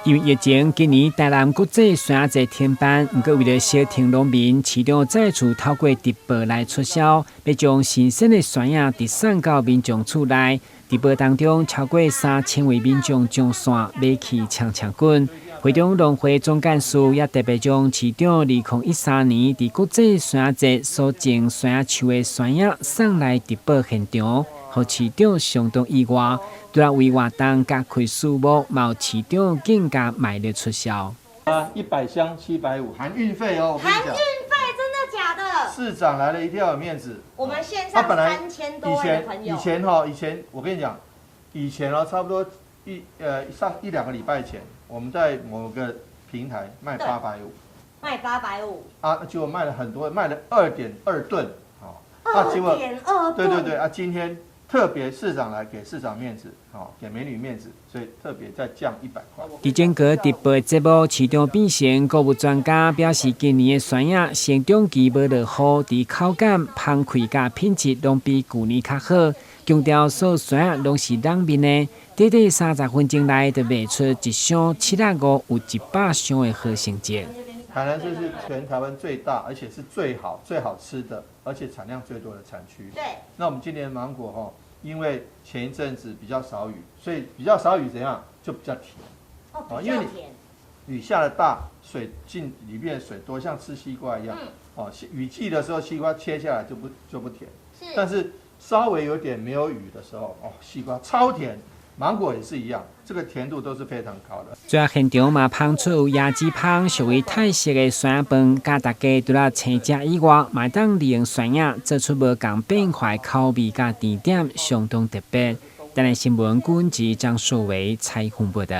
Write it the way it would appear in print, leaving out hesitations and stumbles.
因为疫情，今年台南国际酸鸭节停办，不过为了小听农民，市场再次透过直播来促销，要将新鲜的酸鸭直送到民众厝内。直播当中，超过3000位民众将线买去抢滚。会中农会总干事也特别将市场2013年伫国际酸鸭节所种酸鸭树的酸鸭送来直播现场，让市场相当意外。除了为活动加开数目，毛市场更加卖力促销。100箱750，含运费哦。含运费，真的假的？市长来了一定要有面子。我们线上3000多位的朋友。以前我跟你讲，以前差不多1、2个礼拜前，我们在某个平台卖850，卖850啊，结果卖了很多，卖了2.2吨，2.2吨，对啊，今天特别市长来给市长面子，给美女面子，所以特别再降100块。伫整个直播节目，市场变成购物专家表示，今年的酸鸭成长期无落好，伫口感、香气甲品质拢比去年较好。强调所有酸鸭拢是冷面的，短30分钟内就卖出1箱765有100箱的好成绩。台南市是全台湾最大，而且是最好吃的，而且产量最多的产区。对。那我们今年芒果因为前一阵子比较少雨，所以比较少雨怎样就比较甜。哦，因为雨下的大，水进里面水多，像吃西瓜一样。雨季的时候西瓜切下来就不甜。是。但是稍微有点没有雨的时候，西瓜超甜。芒果也是一样，这个甜度都是非常高的。最后现场嘛烹出有椰子香，属于泰式的酸鸭饭，甲大家除了青食以外，买当利用酸鸭做出无共变化口味甲甜点，相当特别。台南新闻管制张树伟采访报道。